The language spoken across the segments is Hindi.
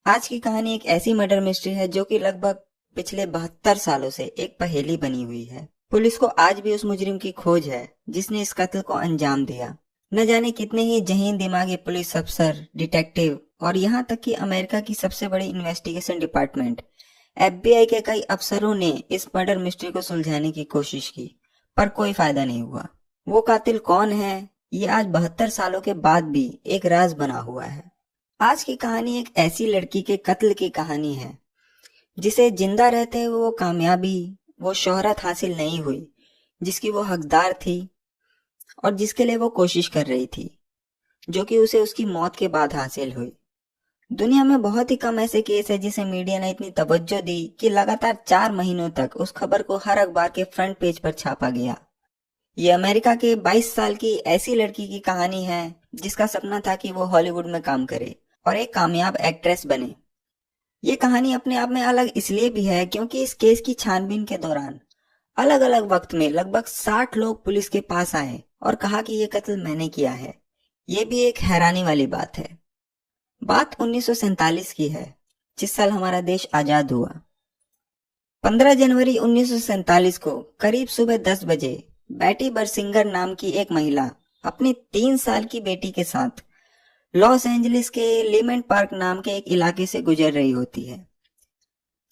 आज की कहानी एक ऐसी मर्डर मिस्ट्री है जो कि लगभग पिछले 72 सालों से एक पहेली बनी हुई है। पुलिस को आज भी उस मुजरिम की खोज है जिसने इस कत्ल को अंजाम दिया। न जाने कितने ही जहीन दिमागी पुलिस अफसर, डिटेक्टिव और यहाँ तक कि अमेरिका की सबसे बड़ी इन्वेस्टिगेशन डिपार्टमेंट FBI के कई अफसरों ने इस मर्डर मिस्ट्री को सुलझाने की कोशिश की, पर कोई फायदा नहीं हुआ। वो कातिल कौन है, ये आज 72 सालों के बाद भी एक राज बना हुआ है। आज की कहानी एक ऐसी लड़की के कत्ल की कहानी है जिसे जिंदा रहते हुए वो शोहरत हासिल नहीं हुई जिसकी वो हकदार थी और जिसके लिए वो कोशिश कर रही थी, जो कि उसे उसकी मौत के बाद हासिल हुई। दुनिया में बहुत ही कम ऐसे केस है जिसे मीडिया ने इतनी तवज्जो दी कि लगातार 4 महीनों तक उस खबर को हर अखबार के फ्रंट पेज पर छापा गया। ये अमेरिका के 22 साल की ऐसी लड़की की कहानी है जिसका सपना था कि वो हॉलीवुड में काम करे और एक कामयाब एक्ट्रेस बने। ये कहानी अपने आप में अलग इसलिए भी है क्योंकि इस केस की छानबीन के दौरान अलग अलग वक्त में लगभग 60 लोग पुलिस के पास आए और कहा कि ये कत्ल मैंने किया है। ये भी एक हैरानी वाली बात है। बात 1947 की है, जिस साल हमारा देश आजाद हुआ। 15 जनवरी 1947 को करीब सुबह 10 बजे बैटी बरसिंगर नाम की एक महिला अपनी 3 साल की बेटी के साथ लॉस एंजलिस के लीमेंट पार्क नाम के एक इलाके से गुजर रही होती है।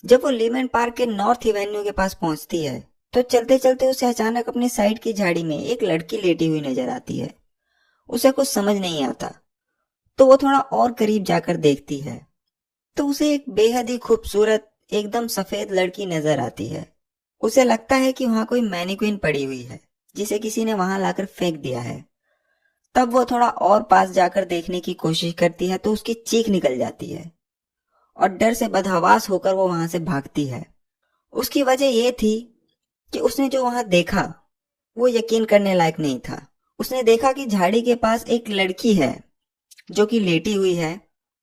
जब वो लीमेंट पार्क के नॉर्थ एवेन्यू के पास पहुंचती है तो चलते चलते उसे अचानक अपनी साइड की झाड़ी में एक लड़की लेटी हुई नजर आती है। उसे कुछ समझ नहीं आता तो वो थोड़ा और करीब जाकर देखती है तो उसे एक बेहद ही खूबसूरत एकदम सफेद लड़की नजर आती है। उसे लगता है कि वहां कोई मैनीक्वीन पड़ी हुई है जिसे किसी ने वहां लाकर फेंक दिया है। तब वो थोड़ा और पास जाकर देखने की कोशिश करती है तो उसकी चीख निकल जाती है और डर से बदहवास होकर वो वहां से भागती है। उसकी वजह ये थी कि उसने जो वहां देखा वो यकीन करने लायक नहीं था। उसने देखा कि झाड़ी के पास एक लड़की है जो कि लेटी हुई है।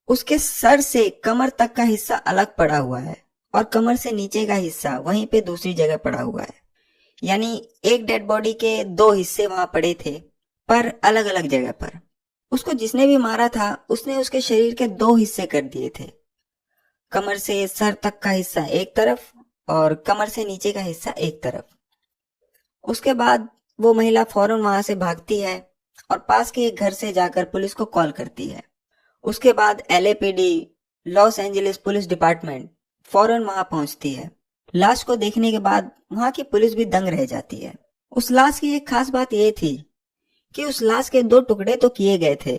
उसके सर से कमर तक का हिस्सा अलग पड़ा हुआ है और कमर से नीचे का हिस्सा वहीं पे दूसरी जगह पड़ा हुआ है। यानी एक डेड बॉडी के 2 हिस्से वहां पड़े थे, पर अलग अलग जगह पर। उसको जिसने भी मारा था उसने उसके शरीर के 2 हिस्से कर दिए थे, कमर से सर तक का हिस्सा एक तरफ और कमर से नीचे का हिस्सा एक तरफ। उसके बाद वो महिला फौरन वहां से भागती है और पास के एक घर से जाकर पुलिस को कॉल करती है। उसके बाद LAPD, Los Angeles police department फौरन वहां पहुंचती है। लाश को देखने के बाद वहां की पुलिस भी दंग रह जाती है। उस लाश की एक खास बात यह थी कि उस लाश के 2 टुकड़े तो किए गए थे,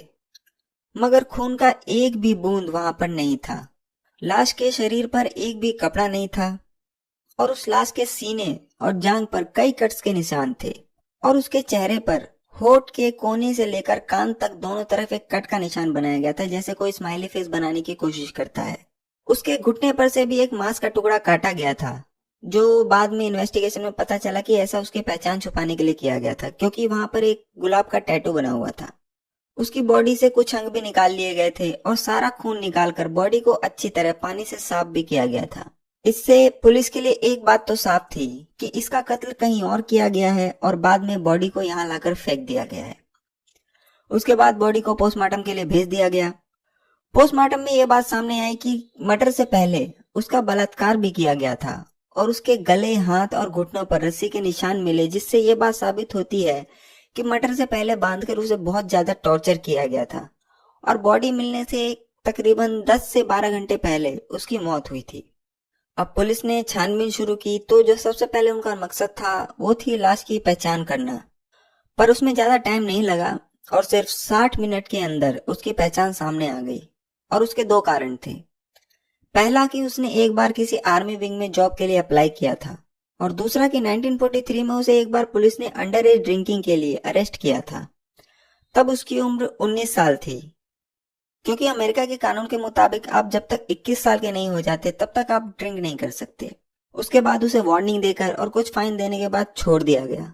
मगर खून का एक भी बूंद वहां पर नहीं था। लाश के शरीर पर एक भी कपड़ा नहीं था और उस लाश के सीने और जांघ पर कई कट्स के निशान थे और उसके चेहरे पर होठ के कोने से लेकर कान तक दोनों तरफ एक कट का निशान बनाया गया था, जैसे कोई स्माइली फेस बनाने की कोशिश करता है। उसके घुटने पर से भी एक मांस का टुकड़ा काटा गया था, जो बाद में इन्वेस्टिगेशन में पता चला कि ऐसा उसकी पहचान छुपाने के लिए किया गया था, क्योंकि वहां पर एक गुलाब का टैटू बना हुआ था। उसकी बॉडी से कुछ अंग भी निकाल लिए गए थे और सारा खून निकालकर बॉडी को अच्छी तरह पानी से साफ भी किया गया था। इससे पुलिस के लिए एक बात तो साफ थी कि इसका कत्ल कहीं और किया गया है और बाद में बॉडी को यहाँ लाकर फेंक दिया गया है। उसके बाद बॉडी को पोस्टमार्टम के लिए भेज दिया गया। पोस्टमार्टम में यह बात सामने आई कि मर्डर से पहले उसका बलात्कार भी किया गया था और उसके गले, हाथ और घुटनों पर रस्सी के निशान मिले, जिससे यह बात साबित होती है कि मर्डर से पहले बांधकर उसे बहुत ज्यादा टॉर्चर किया गया था और बॉडी मिलने से तकरीबन 10 से 12 घंटे पहले उसकी मौत हुई थी। अब पुलिस ने छानबीन शुरू की तो जो सबसे पहले उनका मकसद था वो थी लाश की पहचान करना, पर उसमें ज्यादा टाइम नहीं लगा और सिर्फ 60 मिनट के अंदर उसकी पहचान सामने आ गई। और उसके 2 कारण थे। पहला कि उसने एक बार किसी आर्मी विंग में जॉब के लिए अप्लाई किया था और दूसरा कि 1943 में उसे एक बार पुलिस ने अंडर एज ड्रिंकिंग के लिए अरेस्ट किया था। तब उसकी उम्र 19 साल थी, क्योंकि अमेरिका के कानून के मुताबिक आप जब तक 21 साल के नहीं हो जाते तब तक आप ड्रिंक नहीं कर सकते। उसके बाद उसे वार्निंग देकर और कुछ फाइन देने के बाद छोड़ दिया गया।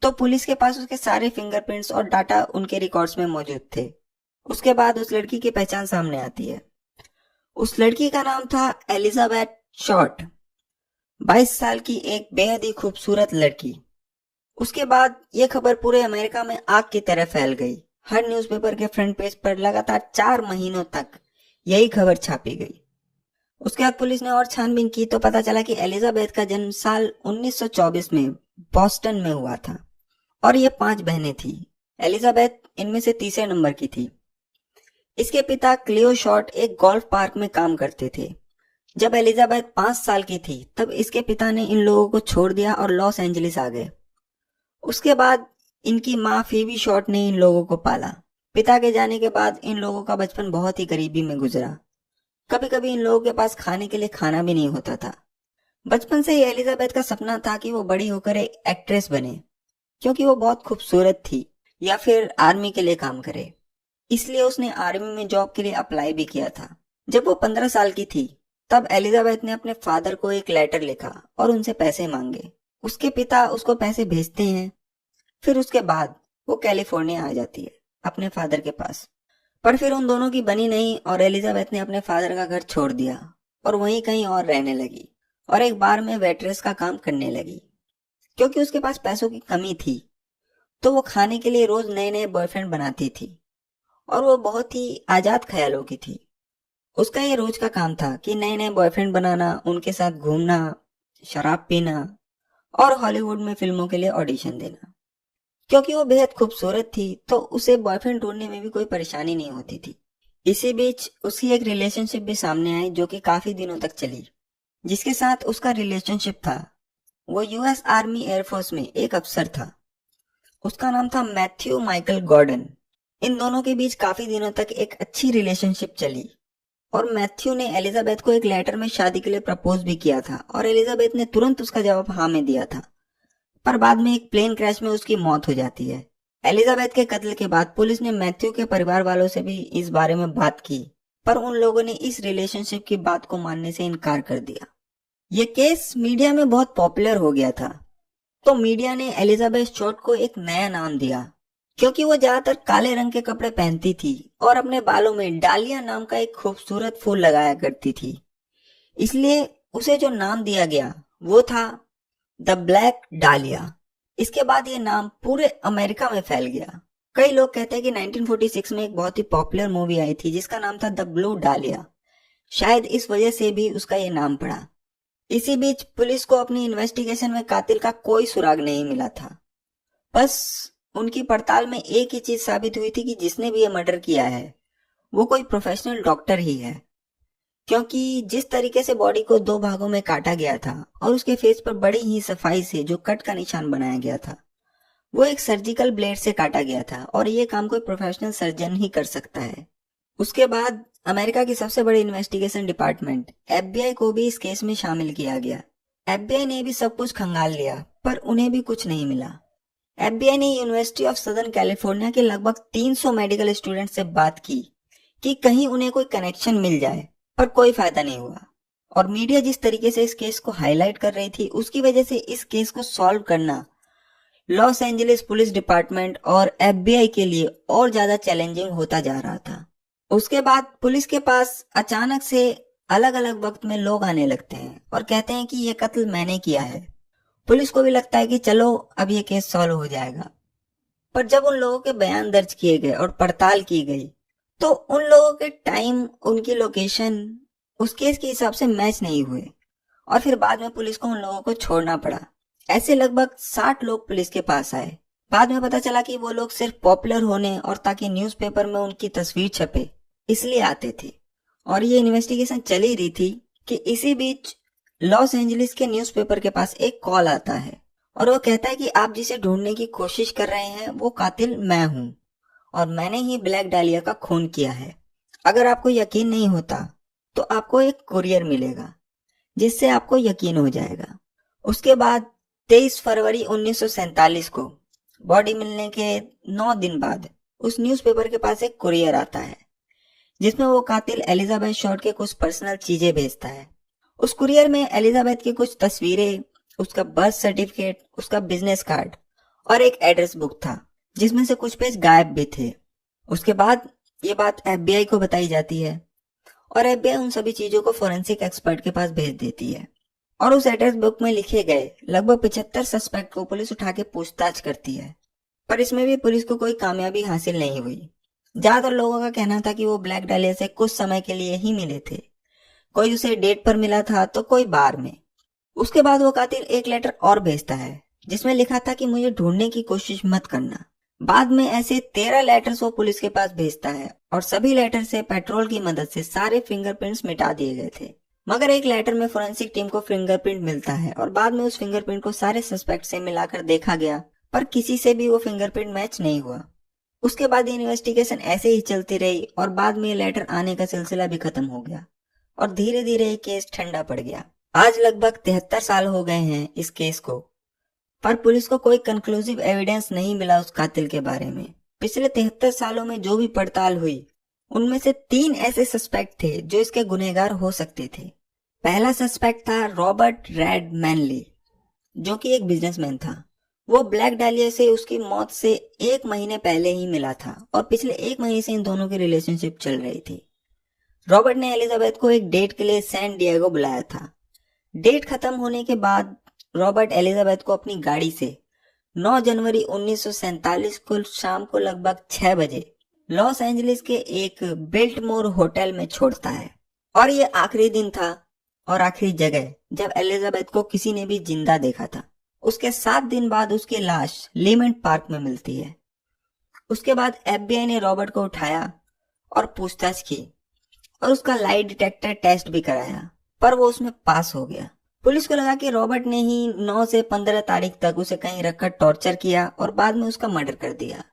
तो पुलिस के पास उसके सारे फिंगरप्रिंट्स और डाटा उनके रिकॉर्ड्स में मौजूद थे। उसके बाद उस लड़की की पहचान सामने आती है। उस लड़की का नाम था एलिजाबेथ शॉर्ट, 22 साल की एक बेहद ही खूबसूरत लड़की। उसके बाद यह खबर पूरे अमेरिका में आग की तरह फैल गई। हर न्यूज़पेपर के फ्रंट पेज पर लगातार 4 महीनों तक यही खबर छापी गई। उसके बाद पुलिस ने और छानबीन की तो पता चला कि एलिजाबेथ का जन्म साल 1924 में बॉस्टन में हुआ था और ये 5 बहनें थी। एलिजाबेथ इनमें से तीसरे नंबर की थी। इसके पिता क्लियो शॉर्ट एक गोल्फ पार्क में काम करते थे। जब एलिजाबेथ 5 साल की थी तब इसके पिता ने इन लोगों को छोड़ दिया और लॉस एंजलिस आ गए। उसके बाद इनकी माँ फीबी शॉर्ट ने इन लोगों को पाला। पिता के जाने के बाद इन लोगों का बचपन बहुत ही गरीबी में गुजरा। कभी कभी इन लोगों के पास खाने के लिए खाना भी नहीं होता था। बचपन से ही एलिजाबेथ का सपना था कि वो बड़ी होकर एक एक्ट्रेस बने, क्योंकि वो बहुत खूबसूरत थी, या फिर आर्मी के लिए काम करे। इसलिए उसने आर्मी में जॉब के लिए अप्लाई भी किया था। जब वो 15 साल की थी तब एलिजाबेथ ने अपने फादर को एक लेटर लिखा और उनसे पैसे मांगे। उसके पिता उसको पैसे भेजते हैं। फिर उसके बाद वो कैलिफोर्निया आ जाती है अपने फादर के पास। पर फिर उन दोनों की बनी नहीं और एलिजाबेथ ने अपने फादर का घर छोड़ दिया और वहीं कहीं और रहने लगी और एक बार में वेट्रेस का काम करने लगी। क्योंकि उसके पास पैसों की कमी थी तो वो खाने के लिए रोज नए नए बॉयफ्रेंड बनाती थी और वो बहुत ही आजाद ख्यालों की थी। उसका ये रोज का काम था कि नए नए बॉयफ्रेंड बनाना, उनके साथ घूमना, शराब पीना और हॉलीवुड में फिल्मों के लिए ऑडिशन देना। क्योंकि वो बेहद खूबसूरत थी तो उसे बॉयफ्रेंड ढूंढने में भी कोई परेशानी नहीं होती थी। इसी बीच उसकी एक रिलेशनशिप भी सामने आई जो कि काफी दिनों तक चली। जिसके साथ उसका रिलेशनशिप था वो यूएस आर्मी एयरफोर्स में एक अफसर था। उसका नाम था मैथ्यू माइकल गॉर्डन। इन दोनों के बीच काफी दिनों तक एक अच्छी रिलेशनशिप चली और मैथ्यू ने एलिजाबेथ को एक लेटर में शादी के लिए प्रपोज भी किया था और एलिजाबेथ ने तुरंत उसका जवाब हाँ में दिया था। पर बाद में एक प्लेन क्रैश में उसकी मौत हो जाती है। एलिजाबेथ के कत्ल के बाद पुलिस ने मैथ्यू के परिवार वालों से भी इस बारे में बात की, पर उन लोगों ने इस रिलेशनशिप की बात को मानने से इनकार कर दिया। ये केस मीडिया में बहुत पॉपुलर हो गया था तो मीडिया ने एलिजाबेथ शॉर्ट को एक नया नाम दिया, क्योंकि वो ज्यादातर काले रंग के कपड़े पहनती थी और अपने बालों में डालिया नाम का एक खूबसूरत फूल लगाया करती थी। इसलिए उसे जो नाम दिया गया वो था द ब्लैक डालिया। इसके बाद ये नाम पूरे अमेरिका में फैल गया। कई लोग कहते हैं कि 1946 में एक बहुत ही पॉपुलर मूवी आई थी जिसका नाम था द ब्लू डालिया। शायद इस वजह से भी उसका ये नाम पड़ा। इसी बीच पुलिस को अपनी इन्वेस्टिगेशन में कातिल का कोई सुराग नहीं मिला था। बस उनकी पड़ताल में एक ही चीज साबित हुई थी कि जिसने भी ये मर्डर किया है वो कोई प्रोफेशनल डॉक्टर ही है, क्योंकि जिस तरीके से बॉडी को 2 भागों में काटा गया था और उसके फेस पर बड़ी ही सफाई से जो कट का निशान बनाया गया था वो एक सर्जिकल ब्लेड से काटा गया था और ये काम कोई प्रोफेशनल सर्जन ही कर सकता है। उसके बाद अमेरिका की सबसे बड़ी इन्वेस्टिगेशन डिपार्टमेंट एफबीआई को भी इस केस में शामिल किया गया। एफबीआई ने भी सब कुछ खंगाल लिया पर उन्हें भी कुछ नहीं मिला। एफबीआई ने यूनिवर्सिटी ऑफ सदर्न कैलिफोर्निया के लगभग 300 मेडिकल स्टूडेंट से बात की कि कहीं उन्हें कोई कनेक्शन मिल जाए, पर कोई फायदा नहीं हुआ। और मीडिया जिस तरीके से इस केस को हाईलाइट कर रही थी उसकी वजह से इस केस को सॉल्व करना लॉस एंजलिस पुलिस डिपार्टमेंट और एफबीआई के लिए और ज्यादा चैलेंजिंग होता जा रहा था। उसके बाद पुलिस के पास अचानक से अलग अलग वक्त में लोग आने लगते हैं और कहते हैं कि ये कत्ल मैंने किया है। पुलिस को भी लगता है कि चलो अब ये केस सॉल्व हो जाएगा। पर जब उन लोगों के बयान दर्ज किए गए और पड़ताल की गई तो उन लोगों के टाइम, उनकी लोकेशन उस केस के हिसाब से मैच नहीं हुए और फिर बाद में पुलिस को उन लोगों को छोड़ना पड़ा। ऐसे लगभग 60 लोग पुलिस के पास आए। बाद में पता चला कि वो लोग सिर्फ पॉपुलर होने और ताकि न्यूज़पेपर में उनकी तस्वीर छपे इसलिए आते थे। और ये इन्वेस्टिगेशन चल ही रही थी कि इसी बीच लॉस एंजलिस के न्यूज़पेपर के पास एक कॉल आता है और वो कहता है कि आप जिसे ढूंढने की कोशिश कर रहे हैं वो कातिल मैं हूं और मैंने ही ब्लैक डालिया का खून किया है। अगर आपको यकीन नहीं होता तो आपको एक कुरियर मिलेगा जिससे आपको यकीन हो जाएगा। उसके बाद 23 फरवरी 1947 को बॉडी मिलने के 9 दिन बाद उस न्यूज़पेपर के पास एक कुरियर आता है जिसमें वो कातिल एलिजाबेथ शॉर्ट के कुछ पर्सनल चीजें भेजता है। उस कुरियर में एलिजाबेथ की कुछ तस्वीरें, उसका बर्थ सर्टिफिकेट, उसका बिजनेस कार्ड और एक एड्रेस बुक था जिसमें से कुछ पेज गायब भी थे। उसके बाद ये बात एफबीआई को बताई जाती है और एफबीआई उन सभी चीजों को फोरेंसिक एक्सपर्ट के पास भेज देती है और उस एड्रेस बुक में लिखे गए लगभग 75 सस्पेक्ट को पुलिस उठा के पूछताछ करती है, पर इसमें भी पुलिस को कोई कामयाबी हासिल नहीं हुई। ज्यादातर लोगों का कहना था कि वो ब्लैक डालिया से कुछ समय के लिए ही मिले थे। कोई उसे डेट पर मिला था तो कोई बार में। उसके बाद वो कातिल एक लेटर और भेजता है जिसमें लिखा था कि मुझे ढूंढने की कोशिश मत करना। बाद में ऐसे 13 लेटर्स वो पुलिस के पास भेजता है और सभी लेटर से पेट्रोल की मदद से सारे फिंगरप्रिंट्स मिटा दिए गए थे। मगर एक लेटर में फोरेंसिक टीम को फिंगरप्रिंट मिलता है और बाद में उस फिंगरप्रिंट को सारे सस्पेक्ट से मिलाकर देखा गया, पर किसी से भी वो फिंगरप्रिंट मैच नहीं हुआ। उसके बाद इन्वेस्टिगेशन ऐसे ही चलती रही और बाद में लेटर आने का सिलसिला भी खत्म हो गया और धीरे धीरे ये केस ठंडा पड़ गया। आज लगभग 73 साल हो गए हैं इस केस को, पर पुलिस को कोई कंक्लूसिव एविडेंस नहीं मिला उस कातिल के बारे में। पिछले 73 सालों में जो भी पड़ताल हुई उनमें से 3 ऐसे सस्पेक्ट थे जो इसके गुनहगार हो सकते थे। पहला सस्पेक्ट था रॉबर्ट रेड मैनली, जो कि एक बिजनेसमैन था। वो ब्लैक डालिया से उसकी मौत से 1 महीने पहले ही मिला था और पिछले 1 महीने से इन दोनों की रिलेशनशिप चल रही थी। रॉबर्ट ने एलिजाबेथ को एक डेट के लिए सैन डिएगो बुलाया था। डेट खत्म होने के बाद रॉबर्ट एलिजाबेथ को अपनी गाड़ी से 9 जनवरी 1947 को शाम को लगभग 6 बजे लॉस एंजलिस के एक बिल्टमोर होटल में छोड़ता है। और ये आखिरी दिन था और आखिरी जगह जब एलिजाबेथ को किसी ने भी जिंदा देखा था। उसके 7 दिन बाद उसकी लाश लीमेंट पार्क में मिलती है। उसके बाद एफबीआई ने रॉबर्ट को उठाया और पूछताछ की और उसका लाई डिटेक्टर टेस्ट भी कराया, पर वो उसमें पास हो गया। पुलिस को लगा कि रॉबर्ट ने ही 9 से 15 तारीख तक उसे कहीं रखकर टॉर्चर किया और बाद में उसका मर्डर कर दिया।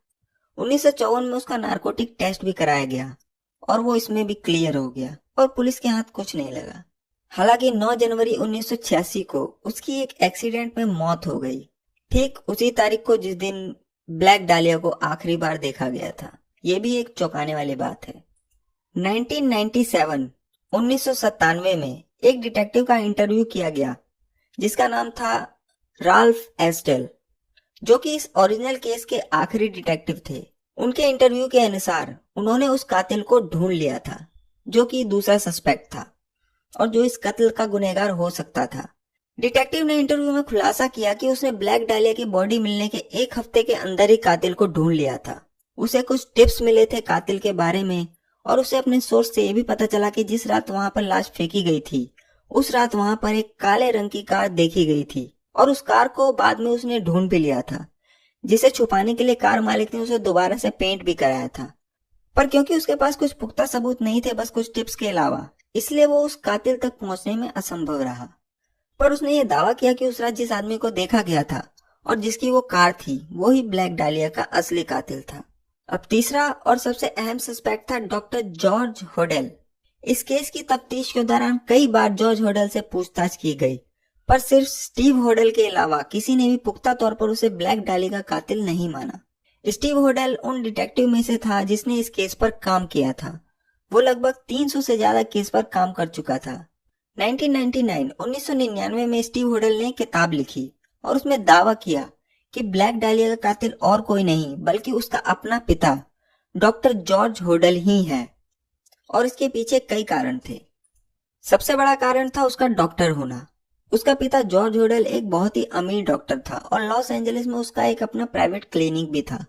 1954 में उसका नारकोटिक टेस्ट भी कराया गया और वो इसमें भी क्लियर हो गया और पुलिस के हाथ कुछ नहीं लगा। हालांकि 9 जनवरी 1986 को उसकी एक एक्सीडेंट में मौत हो गई, ठीक उसी तारीख को जिस दिन ब्लैक डालिया को आखिरी बार देखा गया था। ये भी एक चौंकाने वाली बात है। 1997 में एक डिटेक्टिव का इंटरव्यू किया गया जिसका नाम था राल्फ एस्टेल, जो कि इस ओरिजिनल केस के आखिरी डिटेक्टिव थे। उनके इंटरव्यू के अनुसार उन्होंने उस कातिल को ढूंढ लिया था जो कि दूसरा सस्पेक्ट था और जो इस कत्ल का गुनहगार हो सकता था। डिटेक्टिव ने इंटरव्यू में खुलासा किया कि उसने ब्लैक डालिया की बॉडी मिलने के 1 हफ्ते के अंदर ही कातिल को ढूंढ लिया था। उसे कुछ टिप्स मिले थे कातिल के बारे में और उसे अपने सोर्स से यह भी पता चला कि जिस रात वहां पर लाश फेंकी गई थी उस रात वहां पर एक काले रंग की कार देखी गई थी और उस कार को बाद में उसने ढूंढ भी लिया था, जिसे छुपाने के लिए कार मालिक ने उसे दोबारा से पेंट भी कराया था। पर क्योंकि उसके पास कुछ पुख्ता सबूत नहीं थे, बस कुछ टिप्स के अलावा, इसलिए वो उस कातिल तक पहुंचने में असंभव रहा। पर उसने ये दावा किया कि उस रात जिस आदमी को देखा गया था और जिसकी वो कार थी वो ही ब्लैक डालिया का असली कातिल था। अब तीसरा और सबसे अहम सस्पेक्ट था डॉक्टर जॉर्ज होडेल। इस केस की तफ्तीश के दौरान कई बार जॉर्ज होडेल से पूछताछ की गई, पर सिर्फ स्टीव होडेल के अलावा किसी ने भी पुख्ता तौर पर उसे ब्लैक डालिया का कातिल नहीं माना। स्टीव होडेल उन डिटेक्टिव में से था जिसने इस केस पर काम किया था। वो लगभग 300 से ज्यादा केस पर काम कर चुका था। 1999 में स्टीव होडेल ने किताब लिखी और उसमें दावा किया कि ब्लैक डालिया का कातिल और कोई नहीं बल्कि उसका अपना पिता डॉक्टर जॉर्ज होडेल ही है। और इसके पीछे कई कारण थे। सबसे बड़ा कारण था उसका डॉक्टर होना। उसका पिता जॉर्ज होडेल एक बहुत ही अमीर डॉक्टर था और लॉस एंजलिस में उसका एक अपना प्राइवेट क्लिनिक भी था।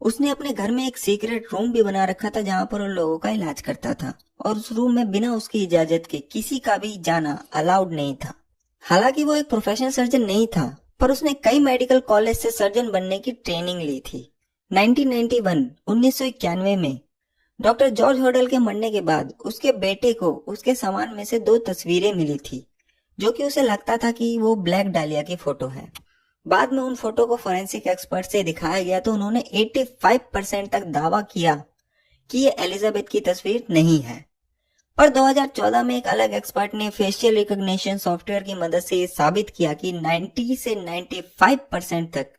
उसने अपने घर में एक सीक्रेट रूम भी बना रखा था जहां पर उन लोगों का इलाज करता था और उस रूम में बिना उसकी इजाजत के किसी का भी जाना अलाउड नहीं था। हालांकि वो एक प्रोफेशनल सर्जन नहीं था, पर उसने कई मेडिकल कॉलेज से सर्जन बनने की ट्रेनिंग ली थी। 1991 में डॉक्टर जॉर्ज होडेल के मरने के बाद उसके बेटे को उसके सामान में से 2 तस्वीरें मिली थी जो कि उसे लगता था कि वो ब्लैक डालिया की फोटो है। बाद में उन फोटो को फोरेंसिक एक्सपर्ट से दिखाया गया तो उन्होंने 85% तक दावा किया कि ये एलिजाबेथ की तस्वीर नहीं है। पर 2014 में एक अलग एक्सपर्ट ने फेशियल रिकॉग्निशन सॉफ्टवेयर की मदद से ये साबित किया कि 90 से 95% तक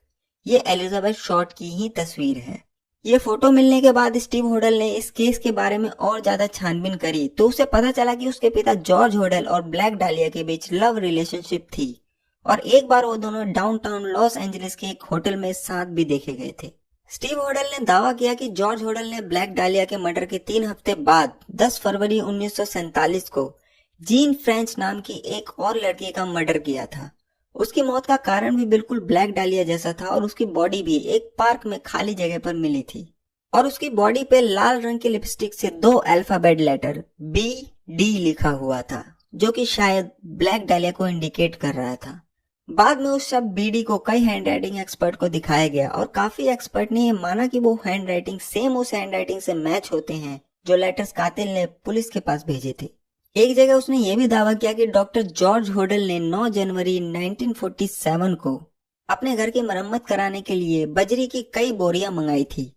ये एलिजाबेथ शॉर्ट की ही तस्वीर है। ये फोटो मिलने के बाद स्टीव होडेल ने इस केस के बारे में और ज्यादा छानबीन करी तो उसे पता चला कि उसके पिता जॉर्ज होडेल और ब्लैक डालिया के बीच लव रिलेशनशिप थी और एक बार वो दोनों डाउनटाउन लॉस एंजलिस के एक होटल में साथ भी देखे गए थे। स्टीव होडेल ने दावा किया कि जॉर्ज होडेल ने ब्लैक डालिया के मर्डर के 3 हफ्ते बाद 10 फरवरी 1947 को जीन फ्रेंच नाम की एक और लड़की का मर्डर किया था। उसकी मौत का कारण भी बिल्कुल ब्लैक डालिया जैसा था और उसकी बॉडी भी एक पार्क में खाली जगह पर मिली थी और उसकी बॉडी पे लाल रंग की लिपस्टिक से 2 अल्फाबेट लेटर BD लिखा हुआ था, जो कि शायद ब्लैक डालिया को इंडिकेट कर रहा था। बाद में उस शब्द BD को कई हैंडराइटिंग एक्सपर्ट को दिखाया गया और काफी एक्सपर्ट ने ये माना कि वो हैंडराइटिंग सेम उस हैंडराइटिंग से मैच होते हैं जो लेटर्स कातिल ने पुलिस के पास भेजे थे। एक जगह उसने ये भी दावा किया कि डॉक्टर जॉर्ज होडल ने 9 जनवरी 1947 को अपने घर की मरम्मत कराने के लिए बजरी की कई बोरियां मंगाई थी,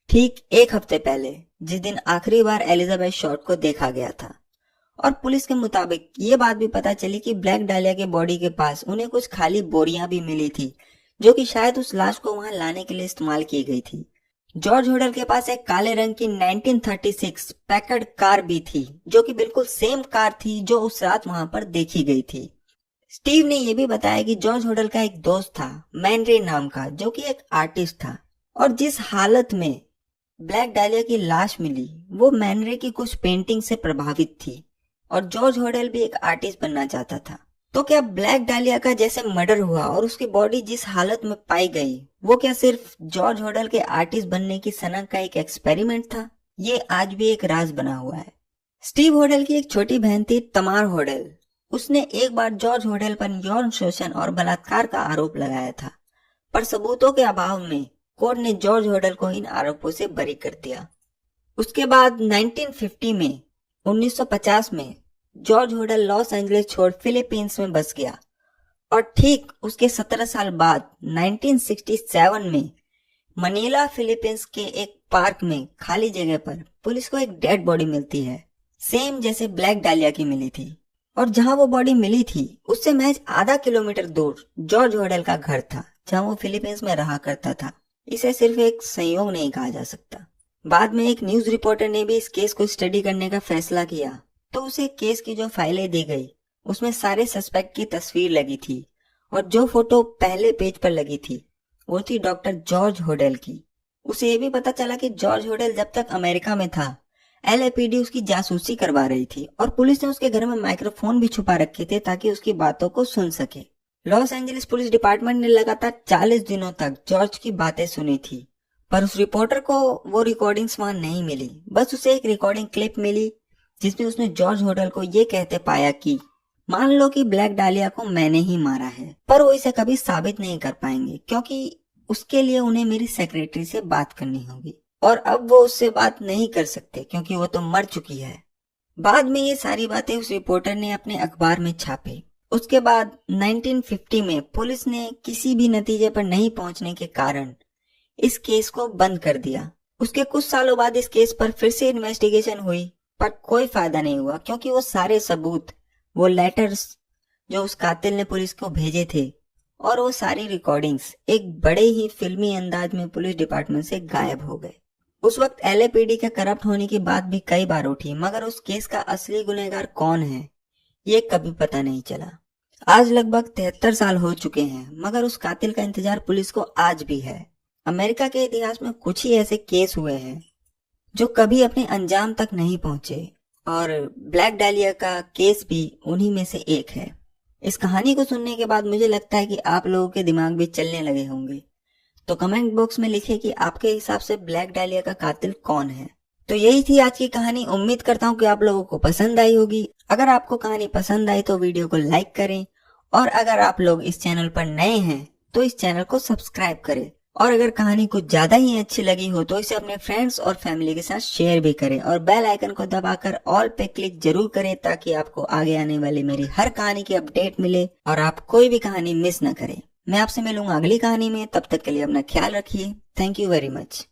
ठीक एक हफ्ते पहले, जिस दिन आखिरी बार एलिजाबेथ शॉर्ट को देखा गया था। और पुलिस के मुताबिक ये बात भी पता चली कि ब्लैक डालिया के बॉडी के पास उन्हें कुछ खाली बोरियां भी मिली थी, जो कि शायद उस लाश को वहां लाने के लिए इस्तेमाल की गई थी। जॉर्ज होडल के पास एक काले रंग की 1936 पैकर्ड कार भी थी, जो कि बिल्कुल सेम कार थी जो उस रात वहां पर देखी गई थी। स्टीव ने यह भी बताया कि जॉर्ज होडल का एक दोस्त था मैन रे नाम का, जो कि एक आर्टिस्ट था, और जिस हालत में ब्लैक डालिया की लाश मिली वो मैन रे की कुछ पेंटिंग से प्रभावित थी, और जॉर्ज होडल भी एक आर्टिस्ट बनना चाहता था। तो क्या ब्लैक डालिया का जैसे मर्डर हुआ और उसकी बॉडी जिस हालत में पाई गई, वो क्या सिर्फ जॉर्ज होडल के आर्टिस्ट बनने की सनक का एक एक्सपेरिमेंट था? ये आज भी एक राज बना हुआ है। स्टीव होडल की एक छोटी बहन थी तमार होडल। उसने एक बार जॉर्ज होडल पर यौन शोषण और बलात्कार का आरोप लगाया था, पर सबूतों के अभाव में कोर्ट ने जॉर्ज होडल को इन आरोपों से बरी कर दिया। उसके बाद 1950 में जॉर्ज होडल लॉस एंजलिस छोड़ फिलीपींस में बस गया, और ठीक उसके 17 साल बाद 1967 में मनीला फिलीपींस के एक पार्क में खाली जगह पर पुलिस को एक डेड बॉडी मिलती है, सेम जैसे ब्लैक डालिया की मिली थी। और जहां वो बॉडी मिली थी उससे महज आधा किलोमीटर दूर जॉर्ज होडल का घर था, जहां वो फिलीपींस में रहा करता था। इसे सिर्फ एक संयोग नहीं कहा जा सकता। बाद में एक न्यूज रिपोर्टर ने भी इस केस को स्टडी करने का फैसला किया, तो उसे केस की जो फाइलें दी गई उसमें सारे सस्पेक्ट की तस्वीर लगी थी, और जो फोटो पहले पेज पर लगी थी वो थी डॉक्टर जॉर्ज होडल की। उसे ये भी पता चला कि जॉर्ज होडल जब तक अमेरिका में था LAPD उसकी जासूसी करवा रही थी, और पुलिस ने उसके घर में माइक्रोफोन भी छुपा रखे थे ताकि उसकी बातों को सुन सके। लॉस एंजलिस पुलिस डिपार्टमेंट ने लगातार 40 दिनों तक जॉर्ज की बातें सुनी थी, पर उस रिपोर्टर को वो रिकॉर्डिंग्स वहां नहीं मिली। बस उसे एक रिकॉर्डिंग क्लिप मिली जिसमें उसने जॉर्ज होडल को ये कहते पाया कि मान लो कि ब्लैक डालिया को मैंने ही मारा है, पर वो इसे कभी साबित नहीं कर पाएंगे क्योंकि उसके लिए उन्हें मेरी सेक्रेटरी से बात करनी होगी, और अब वो उससे बात नहीं कर सकते क्योंकि वो तो मर चुकी है। बाद में ये सारी बातें उस रिपोर्टर ने अपने अखबार में छापी। उसके बाद 1950 में पुलिस ने किसी भी नतीजे पर नहीं पहुंचने के कारण इस केस को बंद कर दिया। उसके कुछ सालों बाद इस केस पर फिर से इन्वेस्टिगेशन हुई, पर कोई फायदा नहीं हुआ क्योंकि वो सारे सबूत, वो लेटर्स जो उस कातिल ने पुलिस को भेजे थे, और वो सारी रिकॉर्डिंग्स एक बड़े ही फिल्मी अंदाज में पुलिस डिपार्टमेंट से गायब हो गए। उस वक्त LAPD के करप्ट होने की बात भी कई बार उठी, मगर उस केस का असली गुनहगार कौन है ये कभी पता नहीं चला। आज लगभग 73 साल हो चुके हैं, मगर उस कातिल का इंतजार पुलिस को आज भी है। अमेरिका के इतिहास में कुछ ही ऐसे केस हुए हैं जो कभी अपने अंजाम तक नहीं पहुंचे, और ब्लैक डालिया का केस भी उन्हीं में से एक है। इस कहानी को सुनने के बाद मुझे लगता है कि आप लोगों के दिमाग भी चलने लगे होंगे, तो कमेंट बॉक्स में लिखिए कि आपके हिसाब से ब्लैक डालिया का कातिल कौन है। तो यही थी आज की कहानी। उम्मीद करता हूँ कि आप लोगों को पसंद आई होगी। अगर आपको कहानी पसंद आई तो वीडियो को लाइक करें, और अगर आप लोग इस चैनल पर नए हैं तो इस चैनल को सब्सक्राइब करें, और अगर कहानी कुछ ज्यादा ही अच्छी लगी हो तो इसे अपने फ्रेंड्स और फैमिली के साथ शेयर भी करें, और बेल आइकन को दबाकर ऑल पे क्लिक जरूर करें ताकि आपको आगे आने वाली मेरी हर कहानी की अपडेट मिले और आप कोई भी कहानी मिस न करें। मैं आपसे मिलूंगा अगली कहानी में, तब तक के लिए अपना ख्याल रखिए। Thank you very much.